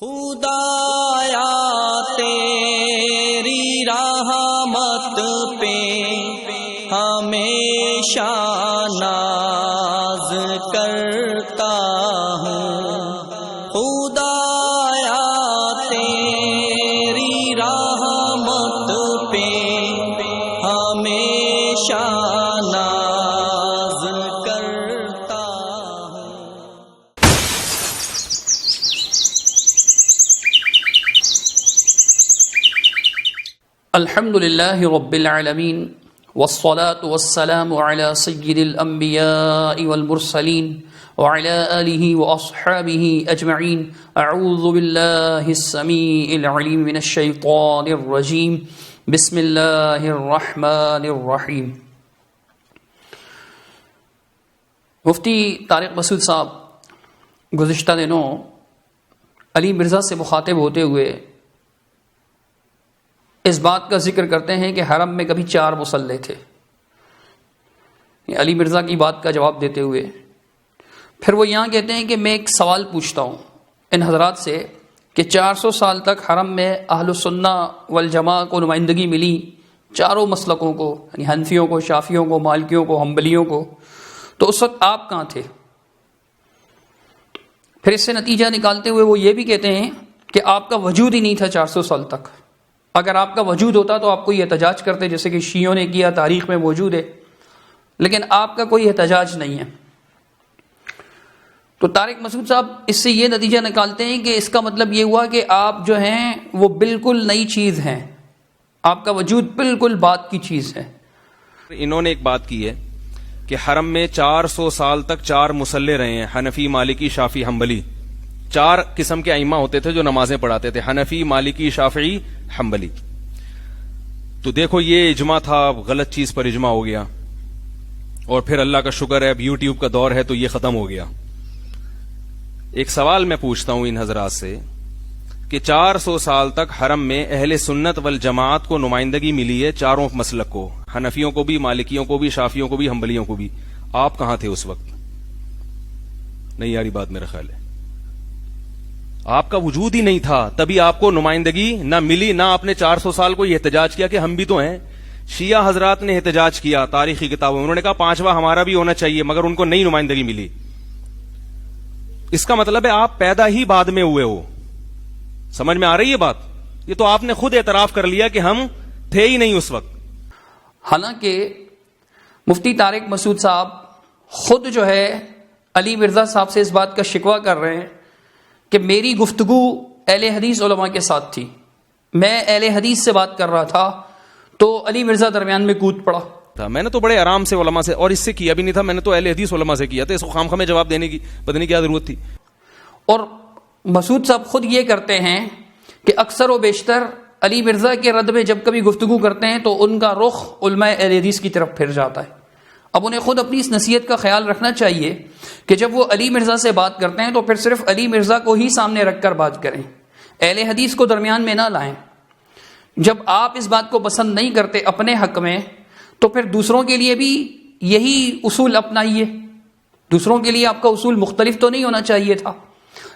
خدایا تیری رحمت پہ ہمیشہ ناز کرتا ہوں، خدایا تیری رحمت پہ ہمیشہ ناز کرتا ہوں۔ الحمد للہ رب العالمین والصلاة والسلام على سید الانبیاء والمرسلین وعلى آلہ واصحابہ اجمعین۔ اعوذ باللہ السمیع العلیم من الشیطان الرجیم، بسم اللہ الرحمن الرحیم۔ مفتی طارق مسعود صاحب گزشتہ دنوں علی مرزا سے مخاطب ہوتے ہوئے اس بات کا ذکر کرتے ہیں کہ حرم میں کبھی 4 مصلے تھے، علی مرزا کی بات کا جواب دیتے ہوئے پھر وہ یہاں کہتے ہیں کہ میں ایک سوال پوچھتا ہوں ان حضرات سے کہ 400 سال تک حرم میں اہل السنہ والجماع کو نمائندگی ملی، چاروں مسلکوں کو، یعنی حنفیوں کو، شافیوں کو، مالکیوں کو، حنبلیوں کو، تو اس وقت آپ کہاں تھے؟ پھر اس سے نتیجہ نکالتے ہوئے وہ یہ بھی کہتے ہیں کہ آپ کا وجود ہی نہیں تھا 400 سال تک، اگر آپ کا وجود ہوتا تو آپ کوئی احتجاج کرتے، جیسے کہ شیعوں نے کیا، تاریخ میں موجود ہے، لیکن آپ کا کوئی احتجاج نہیں ہے۔ تو طارق مسعود صاحب اس سے یہ نتیجہ نکالتے ہیں کہ اس کا مطلب یہ ہوا کہ آپ جو ہیں وہ بالکل نئی چیز ہیں، آپ کا وجود بالکل بات کی چیز ہے۔ انہوں نے ایک بات کی ہے کہ حرم میں 400 سال تک 4 مصلے رہے ہیں، حنفی، مالکی، شافعی، حنبلی۔ 4 قسم کے ائمہ ہوتے تھے جو نمازیں پڑھاتے تھے، حنفی، مالکی، شافعی، حنبلی۔ تو دیکھو یہ اجماع تھا، غلط چیز پر اجماع ہو گیا، اور پھر اللہ کا شکر ہے اب یوٹیوب کا دور ہے تو یہ ختم ہو گیا۔ ایک سوال میں پوچھتا ہوں ان حضرات سے کہ 400 سال تک حرم میں اہل سنت والجماعت کو نمائندگی ملی ہے، چاروں مسلک کو، حنفیوں کو بھی، مالکیوں کو بھی، شافیوں کو بھی، حنبلیوں کو بھی۔ آپ کہاں تھے اس وقت؟ نہیں یاری بات میرا خیال ہے آپ کا وجود ہی نہیں تھا، تبھی آپ کو نمائندگی نہ ملی، نہ آپ نے 400 سال کو یہ احتجاج کیا کہ ہم بھی تو ہیں۔ شیعہ حضرات نے احتجاج کیا تاریخی کتابوں میں، انہوں نے کہا 5واں ہمارا بھی ہونا چاہیے، مگر ان کو نئی نمائندگی ملی۔ اس کا مطلب ہے آپ پیدا ہی بعد میں ہوئے ہو۔ سمجھ میں آ رہی ہے بات؟ یہ تو آپ نے خود اعتراف کر لیا کہ ہم تھے ہی نہیں اس وقت۔ حالانکہ مفتی طارق مسعود صاحب خود جو ہے علی مرزا صاحب سے اس بات کا شکوہ کر رہے ہیں کہ میری گفتگو اہل حدیث علماء کے ساتھ تھی، میں اہل حدیث سے بات کر رہا تھا تو علی مرزا درمیان میں کود پڑا تھا۔ میں نے تو بڑے آرام سے علماء سے، اور اس سے کیا بھی نہیں تھا، میں نے تو اہل حدیث علماء سے کیا تھا، اس کو خام خامے جواب دینے کی پتہ نہیں کیا ضرورت تھی۔ اور مسعود صاحب خود یہ کرتے ہیں کہ اکثر و بیشتر علی مرزا کے رد میں جب کبھی گفتگو کرتے ہیں تو ان کا رخ علماء اہل حدیث کی طرف پھر جاتا ہے۔ اب انہیں خود اپنی اس نصیحت کا خیال رکھنا چاہیے کہ جب وہ علی مرزا سے بات کرتے ہیں تو پھر صرف علی مرزا کو ہی سامنے رکھ کر بات کریں، اہل حدیث کو درمیان میں نہ لائیں۔ جب آپ اس بات کو پسند نہیں کرتے اپنے حق میں تو پھر دوسروں کے لیے بھی یہی اصول اپنائیے۔ دوسروں کے لیے آپ کا اصول مختلف تو نہیں ہونا چاہیے تھا،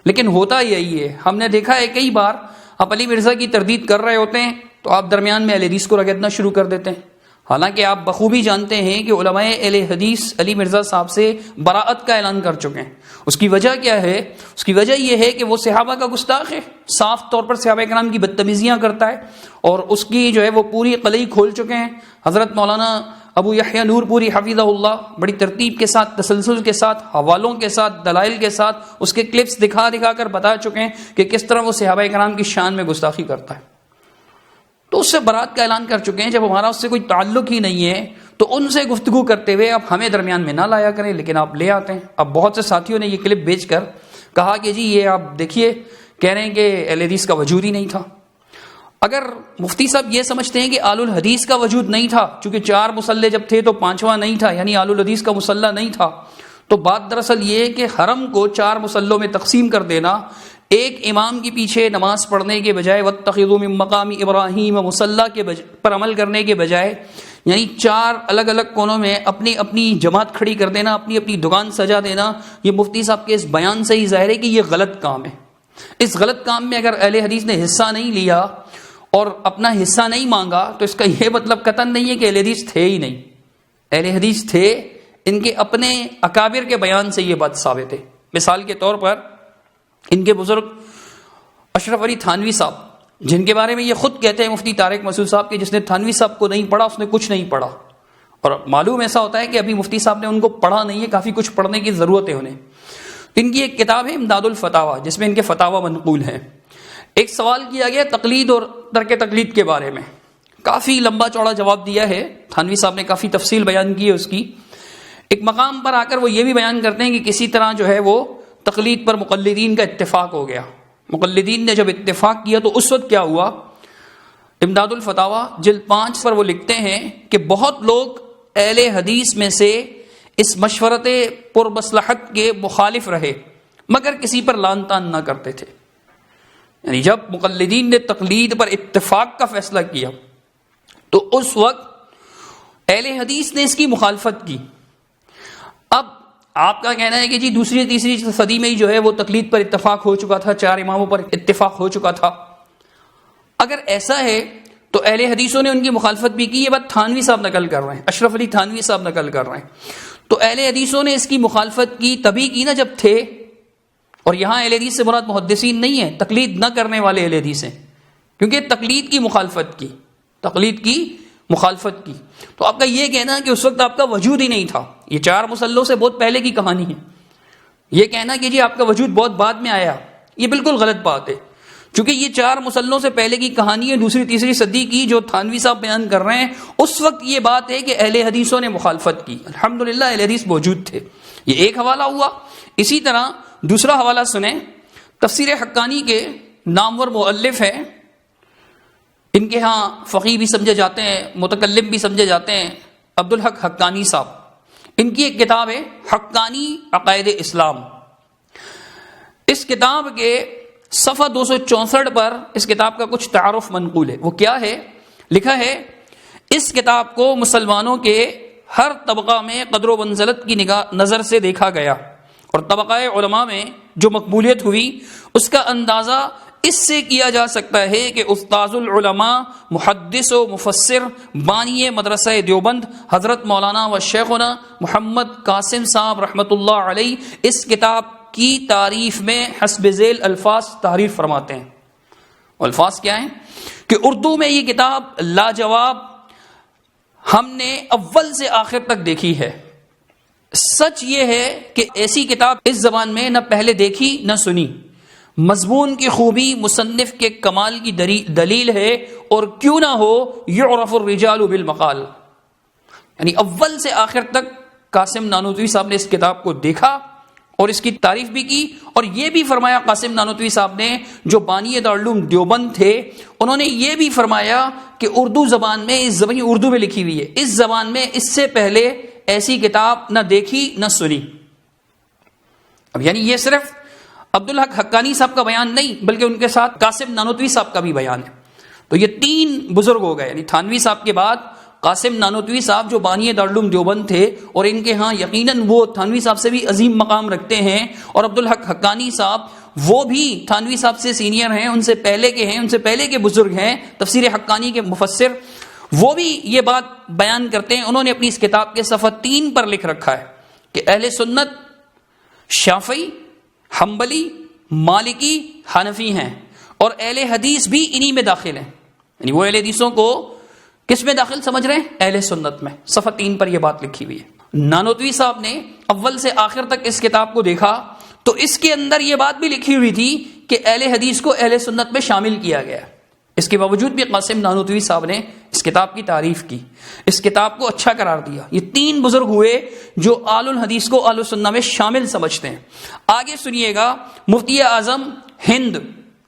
لیکن ہوتا یہی ہے۔ ہم نے دیکھا ہے کئی بار آپ علی مرزا کی تردید کر رہے ہوتے ہیں تو آپ درمیان میں اہل حدیث کو رگڑنا شروع کر دیتے ہیں، حالانکہ آپ بخوبی جانتے ہیں کہ علماء اہل حدیث علی مرزا صاحب سے براءت کا اعلان کر چکے ہیں۔ اس کی وجہ کیا ہے؟ اس کی وجہ یہ ہے کہ وہ صحابہ کا گستاخ ہے، صاف طور پر صحابہ کرام کی بدتمیزیاں کرتا ہے، اور اس کی جو ہے وہ پوری قلعی کھول چکے ہیں۔ حضرت مولانا ابو یحییٰ نور پوری حفظہ اللہ بڑی ترتیب کے ساتھ، تسلسل کے ساتھ، حوالوں کے ساتھ، دلائل کے ساتھ اس کے کلپس دکھا دکھا کر بتا چکے ہیں کہ کس طرح وہ صحابہ کرام کی شان میں گستاخی کرتا ہے۔ تو اس سے برات کا اعلان کر چکے ہیں۔ جب ہمارا اس سے کوئی تعلق ہی نہیں ہے تو ان سے گفتگو کرتے ہوئے آپ ہمیں درمیان میں نہ لایا کریں، لیکن آپ لے آتے ہیں۔ اب بہت سے ساتھیوں نے یہ کلپ بھیج کر کہا کہ جی یہ آپ دیکھیے، کہہ رہے ہیں کہ اہل حدیث کا وجود ہی نہیں تھا۔ اگر مفتی صاحب یہ سمجھتے ہیں کہ آل الحدیث کا وجود نہیں تھا، چونکہ 4 مصلے جب تھے تو 5واں نہیں تھا، یعنی آل الحدیث کا مصلہ نہیں تھا، تو بات دراصل یہ ہے کہ حرم کو 4 مصلوں میں تقسیم کر دینا، ایک امام کے پیچھے نماز پڑھنے کے بجائے واتخذوا من مقام ابراہیم مصلی کے پر عمل کرنے کے بجائے، یعنی 4 الگ الگ کونوں میں اپنی اپنی جماعت کھڑی کر دینا، اپنی اپنی دکان سجا دینا، یہ مفتی صاحب کے اس بیان سے ہی ظاہر ہے کہ یہ غلط کام ہے۔ اس غلط کام میں اگر اہل حدیث نے حصہ نہیں لیا اور اپنا حصہ نہیں مانگا تو اس کا یہ مطلب قطعاً نہیں ہے کہ اہل حدیث تھے ہی نہیں. اہل حدیث تھے، ان کے اپنے اکابر کے بیان سے یہ بات ثابت ہے. مثال کے طور پر ان کے بزرگ اشرف علی تھانوی صاحب، جن کے بارے میں یہ خود کہتے ہیں مفتی طارق مسعود صاحب کہ جس نے تھانوی صاحب کو نہیں پڑھا اس نے کچھ نہیں پڑھا. اور معلوم ایسا ہوتا ہے کہ ابھی مفتی صاحب نے ان کو پڑھا نہیں ہے، کافی کچھ پڑھنے کی ضرورت ہے انہیں. ان کی ایک کتاب ہے امداد الفتاوی، جس میں ان کے فتاوی منقول ہیں. ایک سوال کیا گیا تقلید اور ترک تقلید کے بارے میں، کافی لمبا چوڑا جواب دیا ہے تھانوی صاحب نے، کافی تفصیل بیان کی ہے اس کی. ایک مقام پر آ کر وہ یہ بھی بیان کرتے ہیں کہ کسی طرح جو ہے وہ تقلید پر مقلدین کا اتفاق ہو گیا. مقلدین نے جب اتفاق کیا تو اس وقت کیا ہوا؟ امداد الفتاوی جلد 5 پر وہ لکھتے ہیں کہ بہت لوگ اہل حدیث میں سے اس مشورت پر مصلحت کے مخالف رہے مگر کسی پر لان تان نہ کرتے تھے. یعنی جب مقلدین نے تقلید پر اتفاق کا فیصلہ کیا تو اس وقت اہل حدیث نے اس کی مخالفت کی. اب آپ کا کہنا ہے کہ جی دوسری تیسری صدی میں ہی جو ہے وہ تقلید پر اتفاق ہو چکا تھا، 4 اماموں پر اتفاق ہو چکا تھا. اگر ایسا ہے تو اہل حدیثوں نے ان کی مخالفت بھی کی. یہ بات تھانوی صاحب نقل کر رہے ہیں، اشرف علی تھانوی صاحب نقل کر رہے ہیں. تو اہل حدیثوں نے اس کی مخالفت کی تبھی کی نا جب تھے. اور یہاں اہل حدیث سے مراد محدثین نہیں ہے، تقلید نہ کرنے والے اہل حدیث ہیں، کیونکہ تقلید کی مخالفت کی. تو آپ کا یہ کہنا کہ اس وقت آپ کا وجود ہی نہیں تھا، یہ 4 مسلوں سے بہت پہلے کی کہانی ہے. یہ کہنا کہ جی آپ کا وجود بہت بعد میں آیا، یہ بالکل غلط بات ہے. چونکہ یہ 4 مسلوں سے پہلے کی کہانی ہے، دوسری تیسری صدی کی، جو تھانوی صاحب بیان کر رہے ہیں اس وقت یہ بات ہے کہ اہل حدیثوں نے مخالفت کی. الحمدللہ اہل حدیث موجود تھے. یہ ایک حوالہ ہوا. اسی طرح دوسرا حوالہ سنیں، تفسیر حقانی کے نامور مؤلف ہیں، ان کے ہاں فقیہ بھی سمجھے جاتے ہیں، متکلم بھی سمجھے جاتے ہیں، عبدالحق حقانی صاحب. ان کی ایک کتاب ہے حقانی عقائد اسلام. اس کتاب کے صفحہ 264 پر اس کتاب کا کچھ تعارف منقول ہے. وہ کیا ہے؟ لکھا ہے اس کتاب کو مسلمانوں کے ہر طبقہ میں قدر و منزلت کی نظر سے دیکھا گیا اور طبقہ علماء میں جو مقبولیت ہوئی اس کا اندازہ اس سے کیا جا سکتا ہے کہ استاذ العلماء، محدث و مفسر، بانی مدرسہ دیوبند حضرت مولانا و شیخنا محمد قاسم صاحب رحمۃ اللہ علیہ اس کتاب کی تعریف میں حسب ذیل الفاظ تعریف فرماتے ہیں. الفاظ کیا ہیں؟ کہ اردو میں یہ کتاب لاجواب ہم نے اول سے آخر تک دیکھی ہے. سچ یہ ہے کہ ایسی کتاب اس زبان میں نہ پہلے دیکھی نہ سنی. مضمون کی خوبی مصنف کے کمال کی دلیل ہے، اور کیوں نہ ہو یعرف الرجال بالمقال. یعنی اول سے آخر تک قاسم نانوتوی صاحب نے اس کتاب کو دیکھا اور اس کی تعریف بھی کی. اور یہ بھی فرمایا قاسم نانوتوی صاحب نے، جو بانی دارالعلوم دیوبند تھے، انہوں نے یہ بھی فرمایا کہ اردو زبان میں، اس زبان اردو میں لکھی ہوئی ہے، اس زبان میں اس سے پہلے ایسی کتاب نہ دیکھی نہ سنی. اب یعنی یہ صرف عبدالحق حقانی صاحب کا بیان نہیں بلکہ ان کے ساتھ قاسم نانوتوی صاحب کا بھی بیان ہے. تو یہ 3 بزرگ ہو گئے. یعنی تھانوی صاحب کے بعد قاسم نانوتوی صاحب جو بانی دارالعلوم دیوبند تھے، اور ان کے ہاں یقیناً وہ تھانوی صاحب سے بھی عظیم مقام رکھتے ہیں، اور عبدالحق حقانی صاحب وہ بھی تھانوی صاحب سے سینئر ہیں، ان سے پہلے کے ہیں، ان سے پہلے کے بزرگ ہیں، تفسیر حقانی کے مفسر. وہ بھی یہ بات بیان کرتے ہیں. انہوں نے اپنی اس کتاب کے صفحہ 3 پر لکھ رکھا ہے کہ اہل سنت شافعی، حنبلی، مالکی، حنفی ہیں، اور اہل حدیث بھی انہی میں داخل ہیں. یعنی وہ اہل حدیثوں کو کس میں داخل سمجھ رہے ہیں؟ اہل سنت میں. صفحہ 3 پر یہ بات لکھی ہوئی ہے. نانوتوی صاحب نے اول سے آخر تک اس کتاب کو دیکھا تو اس کے اندر یہ بات بھی لکھی ہوئی تھی کہ اہل حدیث کو اہل سنت میں شامل کیا گیا. اس کے باوجود بھی قاسم نانوتوی صاحب نے اس کتاب کی تعریف کی، اس کتاب کو اچھا قرار دیا. یہ 3 بزرگ ہوئے جو آل الحدیث کو آل السنہ میں شامل سمجھتے ہیں. آگے سنیے گا، مفتی اعظم ہند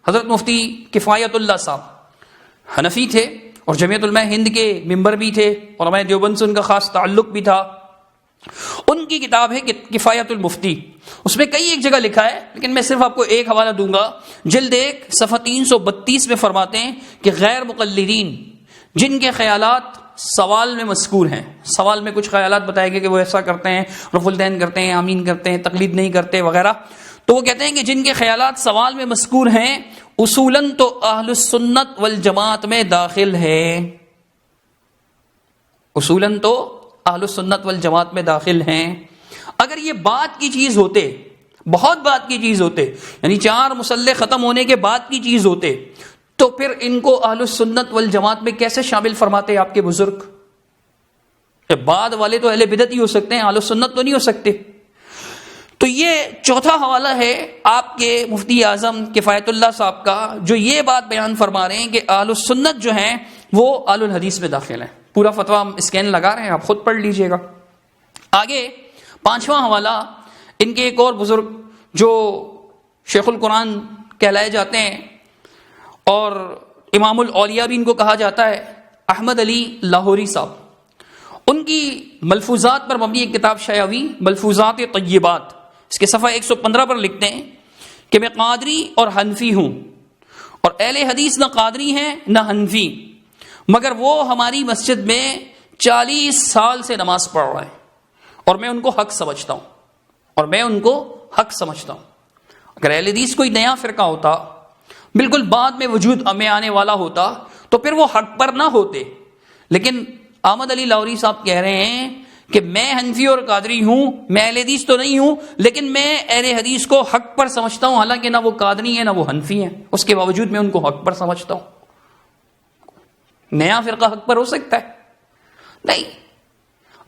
حضرت مفتی کفایت اللہ صاحب حنفی تھے اور جمعیت علماء ہند کے ممبر بھی تھے، علماء دیوبند سے ان کا خاص تعلق بھی تھا. ان کی کتاب ہے کفایت المفتی. اس میں کئی ایک جگہ لکھا ہے لیکن میں صرف آپ کو ایک حوالہ دوں گا. جلد 1 صفحہ 332 میں فرماتے ہیں کہ غیر مقلدین جن کے خیالات سوال میں مذکور ہیں، سوال میں کچھ خیالات بتائے گئے کہ وہ ایسا کرتے ہیں، رفع الدین کرتے ہیں، آمین کرتے ہیں، تقلید نہیں کرتے وغیرہ، تو وہ کہتے ہیں کہ جن کے خیالات سوال میں مذکور ہیں اصولاً تو اہل السنت والجماعت میں داخل ہیں، اصولاً تو اہل السنت والجماعت میں داخل ہیں۔ اگر یہ بات کی چیز ہوتے، بہت بات کی چیز ہوتے، یعنی 4 مسلح ختم ہونے کے بعد کی چیز ہوتے، تو پھر ان کو اہل السنت والجماعت میں کیسے شامل فرماتے آپ کے بزرگ؟ بعد والے تو اہل بدعت ہی ہو سکتے ہیں، اہل السنت تو نہیں ہو سکتے۔ تو یہ چوتھا حوالہ ہے آپ کے مفتی اعظم کفایت اللہ صاحب کا، جو یہ بات بیان فرما رہے ہیں کہ اہل السنت جو ہیں وہ اہل الحدیث میں داخل ہیں۔ پورا فتویٰ ہم اسکین لگا رہے ہیں، آپ خود پڑھ لیجئے گا۔ آگے 5واں حوالہ، ان کے ایک اور بزرگ جو شیخ القرآن کہلائے جاتے ہیں اور امام الاولیاء بھی ان کو کہا جاتا ہے، احمد علی لاہوری صاحب، ان کی ملفوظات پر مبنی ایک کتاب شائع ہوئی، ملفوظات طیبات، اس کے صفحہ 115 پر لکھتے ہیں کہ میں قادری اور حنفی ہوں، اور اہل حدیث نہ قادری ہیں نہ حنفی، مگر وہ ہماری مسجد میں 40 سال سے نماز پڑھ رہے ہیں اور میں ان کو حق سمجھتا ہوں، اور میں ان کو حق سمجھتا ہوں۔ اگر اہل حدیث کوئی نیا فرقہ ہوتا، بالکل بعد میں وجود میں آنے والا ہوتا، تو پھر وہ حق پر نہ ہوتے۔ لیکن احمد علی لاہوری صاحب کہہ رہے ہیں کہ میں حنفی اور قادری ہوں، میں اہل حدیث تو نہیں ہوں، لیکن میں اہل حدیث کو حق پر سمجھتا ہوں، حالانکہ نہ وہ قادری ہیں نہ وہ حنفی ہیں، اس کے باوجود میں ان کو حق پر سمجھتا ہوں۔ نیا فرقہ حق پر ہو سکتا ہے؟ نہیں،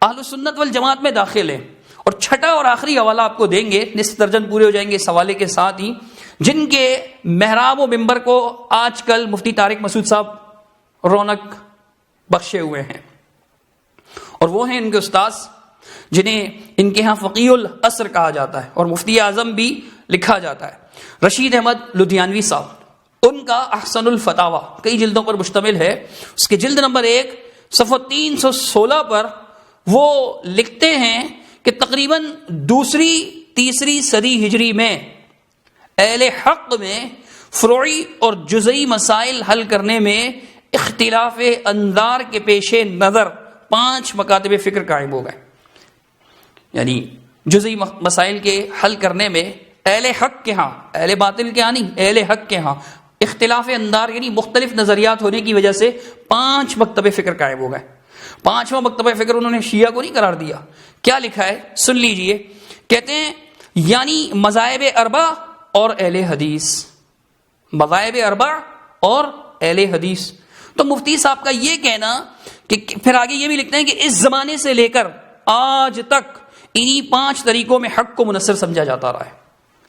اہل السنت والجماعت میں داخل ہے۔ اور چھٹا اور آخری حوالہ آپ کو دیں گے، نصف درجن پورے ہو جائیں گے اس حوالے کے ساتھ ہی، جن کے محراب و ممبر کو آج کل مفتی طارق مسعود صاحب رونق بخشے ہوئے ہیں، اور وہ ہیں ان کے استاذ جنہیں ان کے ہاں فقیہ العصر کہا جاتا ہے اور مفتی اعظم بھی لکھا جاتا ہے، رشید احمد لدھیانوی صاحب۔ ان کا احسن الفتاوی کئی جلدوں پر مشتمل ہے، اس کے جلد نمبر 1 صفحہ 316 پر وہ لکھتے ہیں کہ تقریباً 2ری-3ری صدی ہجری میں اہل حق میں فروعی اور جزئی مسائل حل کرنے میں اختلاف انظار کے پیش نظر 5 مکاتب فکر قائم ہو گئے۔ یعنی جزئی مسائل کے حل کرنے میں اہل حق کے ہاں، اہل باطل کے ہاں نہیں، اہل حق کے ہاں اختلاف اندار یعنی مختلف نظریات ہونے کی وجہ سے 5 مکتب فکر قائم ہو گئے۔ 5واں مکتبہ فکر انہوں نے شیعہ کو نہیں قرار دیا۔ کیا لکھا ہے سن لیجئے، کہتے ہیں یعنی مذاہب اربع اور اہل حدیث، مذاہب اربع اور اہل حدیث۔ تو مفتی صاحب کا یہ کہنا کہ پھر آگے یہ بھی لکھتے ہیں کہ اس زمانے سے لے کر آج تک انہی 5 طریقوں میں حق کو منحصر سمجھا جاتا رہا ہے۔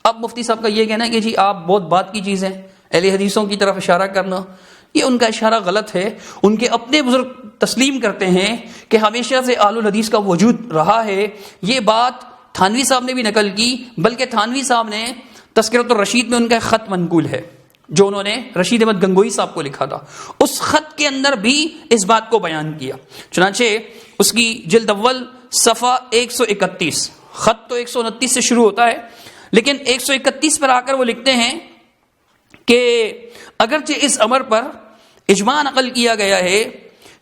اب مفتی صاحب کا یہ کہنا ہے کہ جی آپ بہت بات کی چیزیں اہل حدیثوں کی طرف اشارہ کرنا، یہ ان کا اشارہ غلط ہے۔ ان کے اپنے بزرگ تسلیم کرتے ہیں کہ ہمیشہ سے اہل الحدیث کا وجود رہا ہے۔ یہ بات تھانوی صاحب نے بھی نقل کی، بلکہ تھانوی صاحب نے تذکرۃ الرشید میں ان کا خط منقول ہے جو انہوں نے رشید احمد گنگوئی صاحب کو لکھا تھا، اس خط کے اندر بھی اس بات کو بیان کیا۔ چنانچہ اس کی جلد اول صفحہ 131، خط تو 129 سے شروع ہوتا ہے لیکن 131 پر آ کر وہ لکھتے ہیں کہ اگرچہ اس امر پر اجماع نقل کیا گیا ہے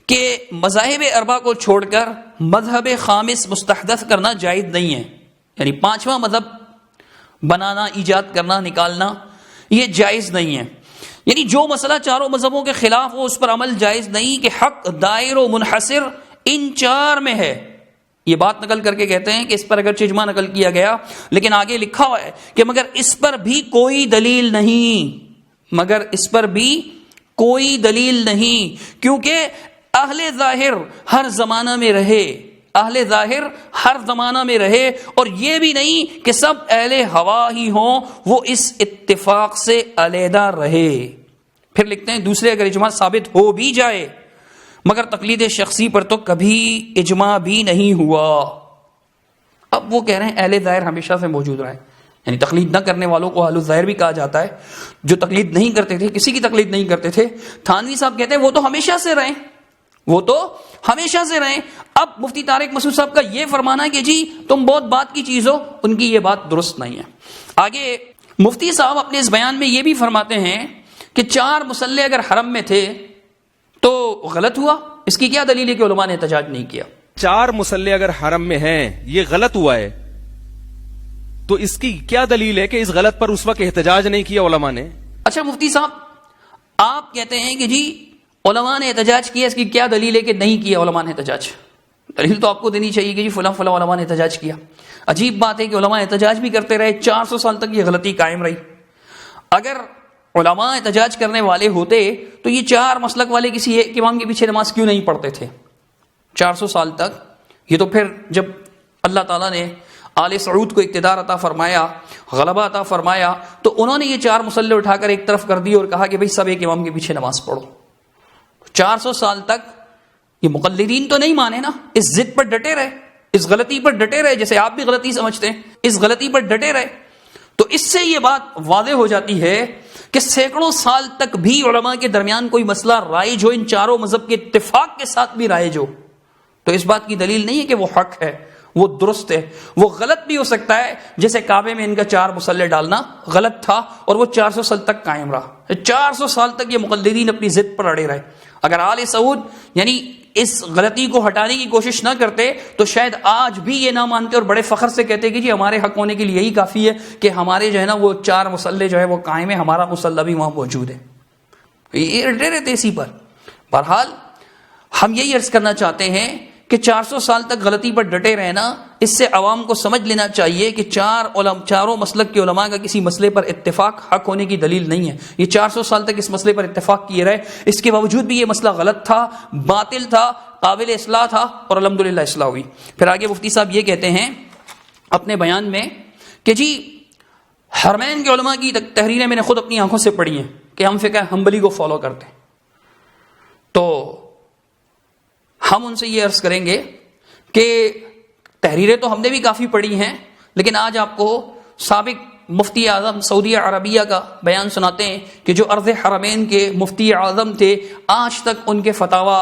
کہ مذاہب اربع کو چھوڑ کر مذہب خامس مستحدث کرنا جائز نہیں ہے، یعنی 5واں مذہب بنانا، ایجاد کرنا، نکالنا یہ جائز نہیں ہے، یعنی جو مسئلہ 4 مذہبوں کے خلاف ہو اس پر عمل جائز نہیں، کہ حق دائر و منحصر ان 4 میں ہے۔ یہ بات نقل کر کے کہتے ہیں کہ اس پر اگرچہ اجماع نقل کیا گیا لیکن آگے لکھا ہوا ہے کہ مگر اس پر بھی کوئی دلیل نہیں، مگر اس پر بھی کوئی دلیل نہیں، کیونکہ اہل ظاہر ہر زمانہ میں رہے، اہل ظاہر ہر زمانہ میں رہے، اور یہ بھی نہیں کہ سب اہل ہوا ہی ہوں، وہ اس اتفاق سے علیحدہ رہے۔ پھر لکھتے ہیں دوسرے اگر اجماع ثابت ہو بھی جائے مگر تقلید شخصی پر تو کبھی اجماع بھی نہیں ہوا۔ اب وہ کہہ رہے ہیں اہل ظاہر ہمیشہ سے موجود رہے، یعنی تقلید نہ کرنے والوں کو اہل الظاہر بھی کہا جاتا ہے، جو تقلید نہیں کرتے تھے، کسی کی تقلید نہیں کرتے تھے۔ تھانوی صاحب کہتے ہیں وہ تو ہمیشہ سے رہے، وہ تو ہمیشہ سے رہے۔ اب مفتی طارق مسعود صاحب کا یہ فرمانا ہے کہ جی تم بہت بات کی چیز ہو، ان کی یہ بات درست نہیں ہے۔ آگے مفتی صاحب اپنے اس بیان میں یہ بھی فرماتے ہیں کہ 4 مصلے اگر حرم میں تھے تو غلط ہوا، اس کی کیا دلیل ہے کہ علماء نے احتجاج نہیں کیا؟ 4 مصلے اگر حرم میں ہیں یہ غلط ہوا ہے تو اس کی کیا دلیل ہے کہ اس غلط پر اس وقت احتجاج نہیں کیا علماء نے؟ اچھا مفتی صاحب، آپ کہتے ہیں کہ جی علماء نے احتجاج کیا، اس کی کیا دلیل ہے کہ نہیں کیا علماء نے احتجاج؟ دلیل تو آپ کو دینی چاہیے کہ جی فلاں فلاں علماء نے احتجاج کیا. عجیب بات ہے کہ علماء احتجاج بھی کرتے رہے، 400 سال تک یہ غلطی قائم رہی. اگر علماء احتجاج کرنے والے ہوتے تو یہ 4 مسلک والے کسی ایک امام کے پیچھے نماز کیوں نہیں پڑھتے تھے 400 سال تک؟ یہ تو پھر جب اللہ تعالیٰ نے آل سعود کو اقتدار عطا فرمایا، غلبہ عطا فرمایا، تو انہوں نے یہ 4 مصلے اٹھا کر ایک طرف کر دی اور کہا کہ بھئی سب ایک امام کے پیچھے نماز پڑھو. 400 سال تک یہ مقلدین تو نہیں مانے نا، اس ضد پر ڈٹے رہے، اس غلطی پر ڈٹے رہے، جیسے آپ بھی غلطی سمجھتے ہیں، اس غلطی پر ڈٹے رہے. تو اس سے یہ بات واضح ہو جاتی ہے کہ سینکڑوں سال تک بھی علماء کے درمیان کوئی مسئلہ رائج ہو، ان چاروں مذہب کے اتفاق کے ساتھ بھی رائج ہو، تو اس بات کی دلیل نہیں ہے کہ وہ حق ہے، وہ درست ہے. وہ غلط بھی ہو سکتا ہے، جیسے کعبے میں ان کا 4 مصلے ڈالنا غلط تھا اور وہ 400 سال تک قائم رہا. 400 سال تک یہ مقلدین اپنی ضد پر اڑے رہے. اگر آل سعود یعنی اس غلطی کو ہٹانے کی کوشش نہ کرتے تو شاید آج بھی یہ نہ مانتے اور بڑے فخر سے کہتے کہ جی ہمارے حق ہونے کے لیے یہی کافی ہے کہ ہمارے جو ہے نا وہ 4 مصلے جو ہے وہ قائم ہے، ہمارا مصلی بھی وہاں موجود ہے. یہ ڈرے رہتے اسی پر. بہرحال ہم یہی عرض کرنا چاہتے ہیں کہ 400 سال تک غلطی پر ڈٹے رہنا، اس سے عوام کو سمجھ لینا چاہیے کہ چاروں مسلک کے علماء کا کسی مسئلے پر اتفاق حق ہونے کی دلیل نہیں ہے. یہ 400 سال تک اس مسئلے پر اتفاق کیے رہے، اس کے باوجود بھی یہ مسئلہ غلط تھا، باطل تھا، قابل اصلاح تھا اور الحمدللہ اصلاح ہوئی. پھر آگے مفتی صاحب یہ کہتے ہیں اپنے بیان میں کہ جی حرمین کے علماء کی تحریریں میں نے خود اپنی آنکھوں سے پڑھی ہیں کہ ہم فقہ حنبلی کو فالو کرتے ہیں. تو ہم ان سے یہ عرض کریں گے کہ تحریریں تو ہم نے بھی کافی پڑھی ہیں، لیکن آج آپ کو سابق مفتی اعظم سعودیہ عربیہ کا بیان سناتے ہیں کہ جو ارض حرمین کے مفتی اعظم تھے، آج تک ان کے فتاوی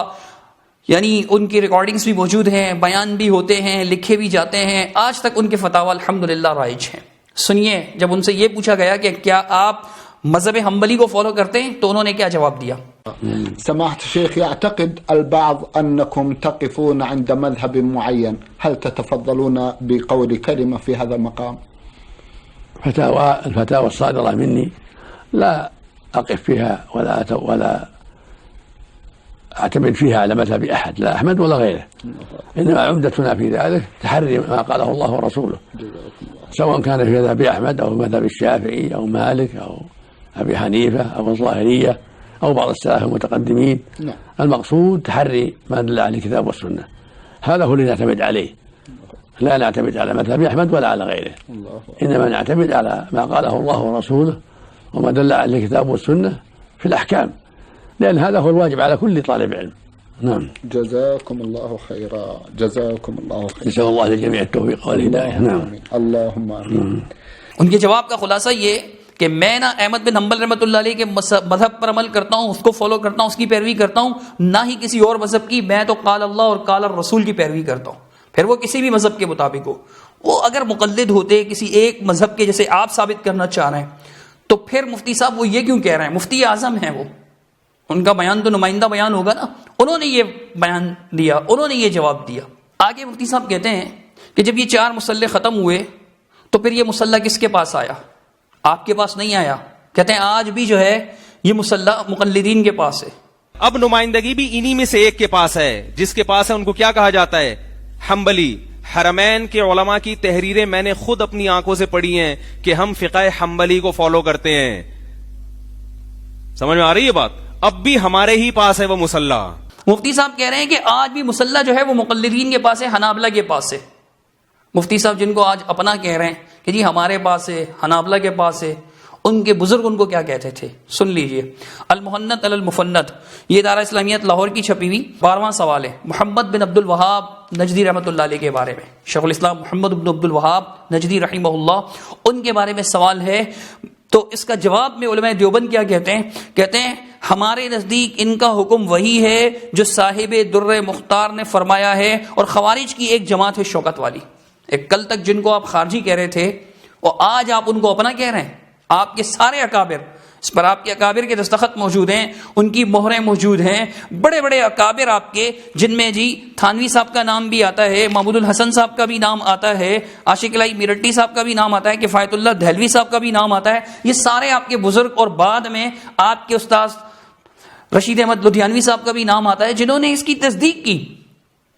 یعنی ان کی ریکارڈنگز بھی موجود ہیں، بیان بھی ہوتے ہیں، لکھے بھی جاتے ہیں، آج تک ان کے فتاوی الحمدللہ رائج ہیں. سنیے، جب ان سے یہ پوچھا گیا کہ کیا آپ مذہب حنبلی کو فالو کرتے ہیں تو انہوں نے کیا جواب دیا؟ سماحة الشيخ، يعتقد البعض أنكم تقفون عند مذهب معين، هل تتفضلون بقول كلمة في هذا المقام؟ الفتاوى الصادرة مني لا أقف فيها ولا أعتمد فيها على مذهب أحد، لا أحمد ولا غيره، إنما عمدتنا في ذلك تحري ما قاله الله ورسوله، سواء كان في مذهب أحمد أو مذهب الشافعي أو مالك أو أبي حنيفة أو الظاهرية أو بعض السلف المتقدمين. المقصود تحري ما دل عليه الكتاب والسنة، هذا هو اللي نعتمد عليه، لا نعتمد على مذهب أحمد ولا على غيره، إنما نعتمد على ما قاله الله ورسوله وما دل عليه الكتاب والسنة في الأحكام، لأن هذا هو الواجب على كل طالب علم. نعم. جزاكم الله خيرا، جزاكم الله خيرا. نسأل الله للجميع التوفيق والهداية. نعم. اللهم آمين. ان کے جواب کا خلاصہ یہ کہ میں نہ احمد بن حنبل رحمۃ اللہ علیہ کے مذہب پر عمل کرتا ہوں، اس کو فالو کرتا ہوں، اس کی پیروی کرتا ہوں، نہ ہی کسی اور مذہب کی. میں تو قال اللہ اور قال الرسول کی پیروی کرتا ہوں، پھر وہ کسی بھی مذہب کے مطابق ہو. وہ اگر مقلد ہوتے کسی ایک مذہب کے جیسے آپ ثابت کرنا چاہ رہے ہیں تو پھر مفتی صاحب وہ یہ کیوں کہہ رہے ہیں؟ مفتی اعظم ہیں، وہ ان کا بیان تو نمائندہ بیان ہوگا نا، انہوں نے یہ بیان دیا، انہوں نے یہ جواب دیا. آگے مفتی صاحب کہتے ہیں کہ جب یہ 4 مصلے ختم ہوئے تو پھر یہ مصلی کس کے پاس آیا؟ آپ کے پاس نہیں آیا. کہتے ہیں آج بھی جو ہے یہ مصلی مقلدین کے پاس ہے. اب نمائندگی بھی انہی میں سے ایک کے پاس ہے، جس کے پاس ہے ان کو کیا کہا جاتا ہے؟ حنبلی. حرمین کے علماء کی تحریریں میں نے خود اپنی آنکھوں سے پڑھی ہیں کہ ہم فقہ حنبلی کو فالو کرتے ہیں. سمجھ میں آ رہی ہے بات؟ اب بھی ہمارے ہی پاس ہے وہ مصلی. مفتی صاحب کہہ رہے ہیں کہ آج بھی مصلی جو ہے وہ مقلدین کے پاس ہے، حنابلہ کے پاس ہے. مفتی صاحب جن کو آج اپنا کہہ رہے ہیں کہ جی ہمارے پاس ہے، حنابلہ کے پاس ہے، ان کے بزرگ ان کو کیا کہتے تھے؟ سن لیجئے. المحنت علی المفنت، یہ دارہ اسلامیت لاہور کی چھپی ہوئی 12واں سوال ہے. محمد بن عبد الوہاب نجدی رحمۃ اللہ علیہ کے بارے میں، شیخ الاسلام محمد بن عبد الوہاب نجدی رحمہ اللہ، ان کے بارے میں سوال ہے. تو اس کا جواب میں علماء دیوبند کیا کہتے ہیں؟ کہتے ہیں ہمارے نزدیک ان کا حکم وہی ہے جو صاحب در مختار نے فرمایا ہے، اور خوارج کی ایک جماعت ہے شوکت والی. ایک کل تک جن کو آپ خارجی کہہ رہے تھے اور آج آپ ان کو اپنا کہہ رہے ہیں. آپ کے سارے اکابر اس پر آپ کے اکابر کے دستخط موجود ہیں، ان کی مہریں موجود ہیں، بڑے بڑے اکابر آپ کے، جن میں جی تھانوی صاحب کا نام بھی آتا ہے، محمود الحسن صاحب کا بھی نام آتا ہے، عاشق الہی میرٹی صاحب کا بھی نام آتا ہے، کفایت اللہ دہلوی صاحب کا بھی نام آتا ہے. یہ سارے آپ کے بزرگ، اور بعد میں آپ کے استاذ رشید احمد لدھیانوی صاحب کا بھی نام آتا ہے، جنہوں نے اس کی تصدیق کی،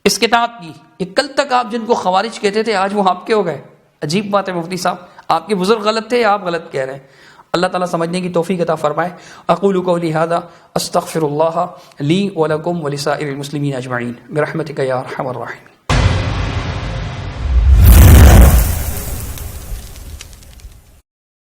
اس کتاب کی. یہ کل تک آپ جن کو خوارج کہتے تھے آج وہ آپ کے ہو گئے. عجیب بات ہے مفتی صاحب، آپ کے بزرگ غلط تھے، آپ غلط کہہ رہے ہیں. اللہ تعالیٰ سمجھنے کی توفیق عطا فرمائے. اقول قولی ھذا استغفر اللہ لی ولکم ولسائر المسلمین اجمعین برحمتک یا ارحم الراحمین.